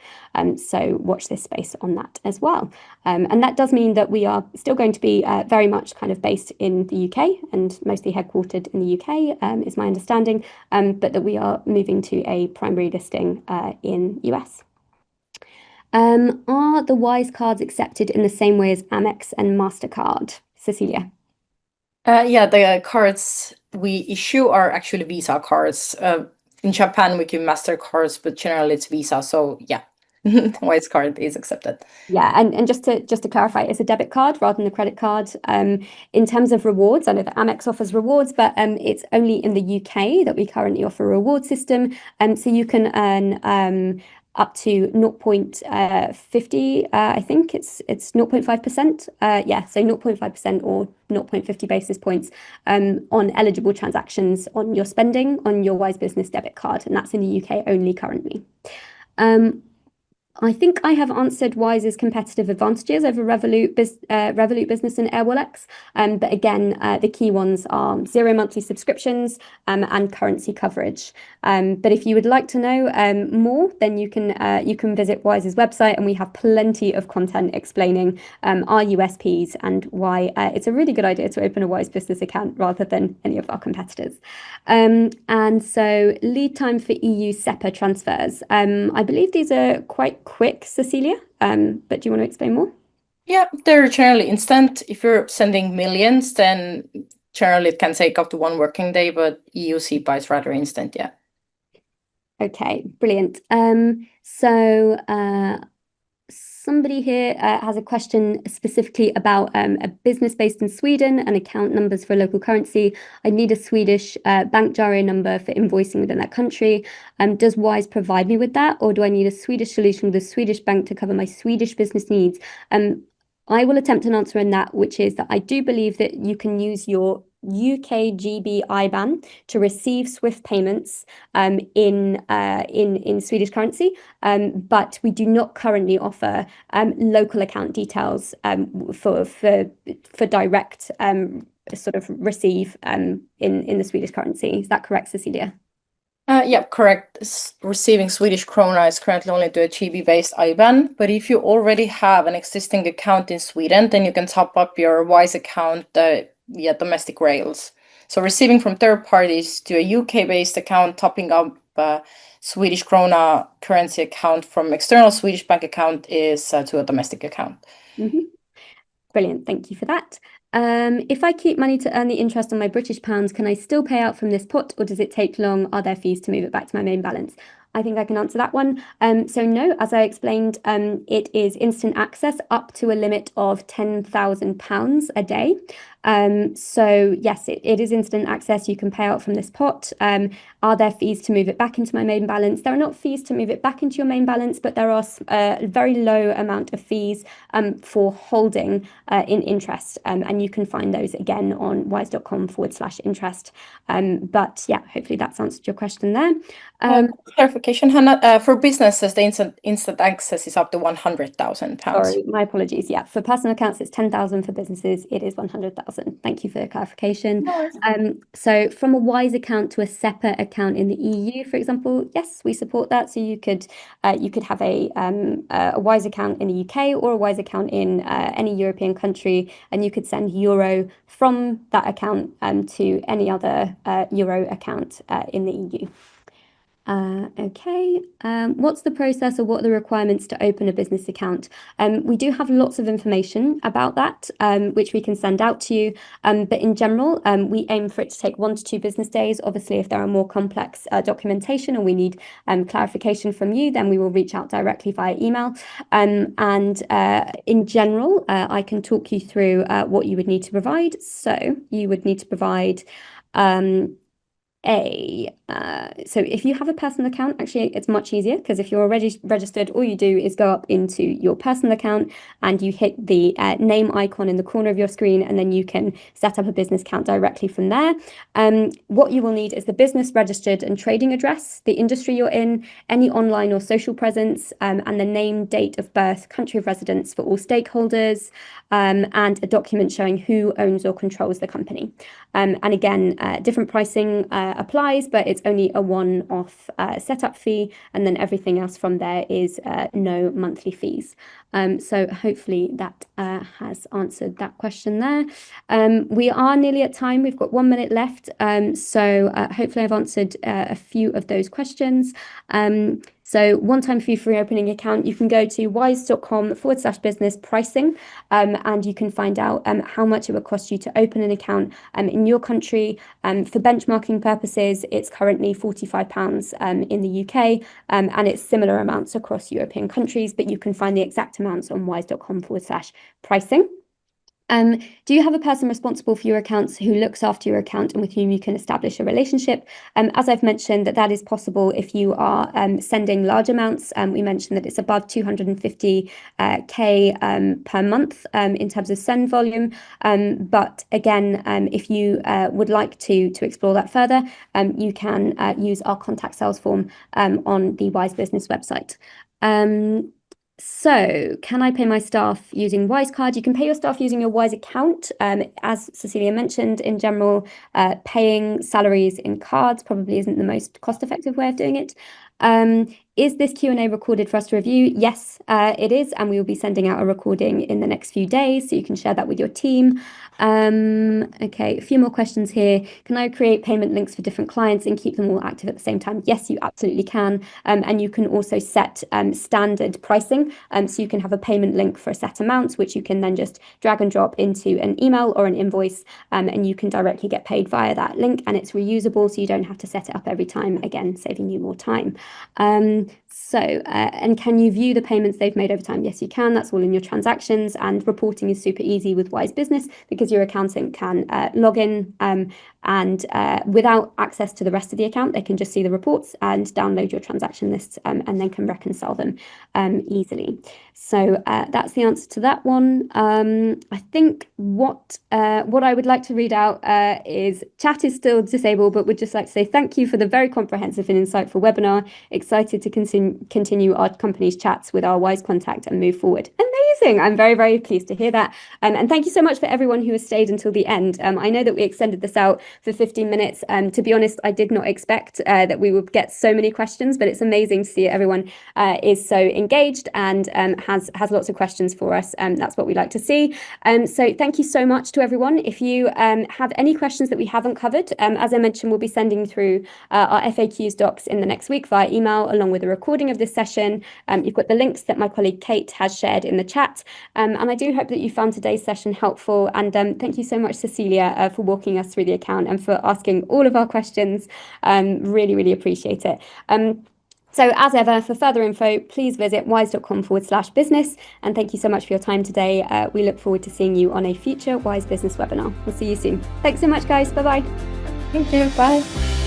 So watch this space on that as well. And that does mean that we are still going to be very much kind of based in the UK and mostly headquartered in the UK, is my understanding, but that we are moving to a primary listing in US. Are the Wise cards accepted in the same way as Amex and MasterCard? Cecilia. Yeah, the cards we issue are actually Visa cards. In Japan, we give MasterCards, but generally it's Visa. So yeah, Wise card is accepted. Yeah, and just to clarify, it's a debit card rather than a credit card. In terms of rewards, I know that Amex offers rewards, but it's only in the UK that we currently offer a reward system. So you can earn up to 0.50, I think it's 0.5%. Yeah, so 0.5% or 0.50 basis points on eligible transactions on your spending on your Wise Business debit card, and that's in the UK only currently. I think I have answered Wise's competitive advantages over Revolut Business and Airwallex. But again, the key ones are 0 monthly subscriptions and currency coverage. But if you would like to know more, then you can visit Wise's website, and we have plenty of content explaining our USPs and why it's a really good idea to open a Wise Business account rather than any of our competitors. And so lead time for EU SEPA transfers. I believe these are quite quick, Cecilia, but do you want to explain more? Yeah, they're generally instant. If you're sending millions, then generally it can take up to 1 working day, but EU SEPA is rather instant, yeah. Okay, brilliant. So somebody here has a question specifically about a business based in Sweden and account numbers for local currency. I need a Swedish bank gyro number for invoicing within that country. Does Wise provide me with that, or do I need a Swedish solution with a Swedish bank to cover my Swedish business needs? I will attempt an answer in that, which is that I do believe that you can use your UK GB IBAN to receive SWIFT payments in Swedish currency, but we do not currently offer local account details for direct sort of receive in the Swedish currency. Is that correct, Cecilia? Yeah, correct. Receiving Swedish krona is currently only to a GB-based IBAN, but if you already have an existing account in Sweden, then you can top up your Wise account via domestic rails. So receiving from third parties to a UK-based account, topping up Swedish krona currency account from external Swedish bank account is to a domestic account. Brilliant. Thank you for that. If I keep money to earn the interest on my British pounds, can I still pay out from this pot, or does it take long? Are there fees to move it back to my main balance? I think I can answer that one. So no, as I explained, it is instant access up to a limit of £10,000 a day. So yes, it is instant access. You can pay out from this pot. Are there fees to move it back into my main balance? There are not fees to move it back into your main balance, but there are a very low amount of fees for holding in interest. And you can find those again on wise.com/interest. But yeah, hopefully that's answered your question there. Clarification, Hannah, for businesses, the instant access is up to £100,000. Sorry, my apologies. Yeah, for personal accounts, it's 10,000. For businesses, it is 100,000. Thank you for the clarification. No worries. So from a Wise account to a SEPA account in the EU, for example, yes, we support that. So you could have a Wise account in the UK or a Wise account in any European country, and you could send euro from that account to any other euro account in the EU. Okay, what's the process, or what are the requirements to open a business account? We do have lots of information about that, which we can send out to you. But in general, we aim for it to take 1 to 2 business days. Obviously, if there are more complex documentation or we need clarification from you, then we will reach out directly via email. And in general, I can talk you through what you would need to provide. So you would need to provide so if you have a personal account, actually it's much easier, because if you're already registered, all you do is go up into your personal account and you hit the name icon in the corner of your screen, and then you can set up a business account directly from there. What you will need is the business registered and trading address, the industry you're in, any online or social presence, and the name, date of birth, country of residence for all stakeholders, and a document showing who owns or controls the company. And again, different pricing applies, but it's only a one-off setup fee, and then everything else from there is no monthly fees. So hopefully that has answered that question there. We are nearly at time. We've got 1 minute left. So hopefully I've answered a few of those questions. So one-time fee for reopening account, you can go to wise.com/business pricing, and you can find out how much it would cost you to open an account in your country. For benchmarking purposes, it's currently £45 in the UK, and it's similar amounts across European countries, but you can find the exact amounts on wise.com/pricing. Do you have a person responsible for your accounts who looks after your account and with whom you can establish a relationship? As I've mentioned, that is possible if you are sending large amounts. We mentioned that it's above 250K per month in terms of send volume. But again, if you would like to explore that further, you can use our contact sales form on the Wise Business website. So, can I pay my staff using Wise Card? You can pay your staff using your Wise account. As Cecilia mentioned, in general, paying salaries in cards probably isn't the most cost-effective way of doing it. Is this Q&A recorded for us to review? Yes, it is, and we will be sending out a recording in the next few days, so you can share that with your team. Okay, a few more questions here. Can I create payment links for different clients and keep them all active at the same time? Yes, you absolutely can. And you can also set standard pricing. So you can have a payment link for a set amount, which you can then just drag and drop into an email or an invoice, and you can directly get paid via that link, and it's reusable, so you don't have to set it up every time, again, saving you more time. And can you view the payments they've made over time? Yes, you can. That's all in your transactions, and reporting is super easy with Wise Business because your accountant can log in and without access to the rest of the account, they can just see the reports and download your transaction lists and then can reconcile them easily. So that's the answer to that one. I think what I would like to read out is chat is still disabled, but would just like to say thank you for the very comprehensive and insightful webinar. Excited to continue our company's chats with our Wise contact and move forward. Amazing. I'm very, very pleased to hear that. And thank you so much for everyone who has stayed until the end. I know that we extended this out for 15 minutes. To be honest, I did not expect that we would get so many questions, but it's amazing to see everyone is so engaged and has lots of questions for us. That's what we like to see. So thank you so much to everyone. If you have any questions that we haven't covered, as I mentioned, we'll be sending through our FAQs docs in the next week via email, along with a recording of this session. You've got the links that my colleague Kate has shared in the chat. And I do hope that you found today's session helpful. And thank you so much, Cecilia, for walking us through the account and for asking all of our questions. Really, really appreciate it. So as ever, for further info, please visit wise.com/business. And thank you so much for your time today. We look forward to seeing you on a future Wise Business webinar. We'll see you soon. Thanks so much, guys. Bye-bye. Thank you. Bye.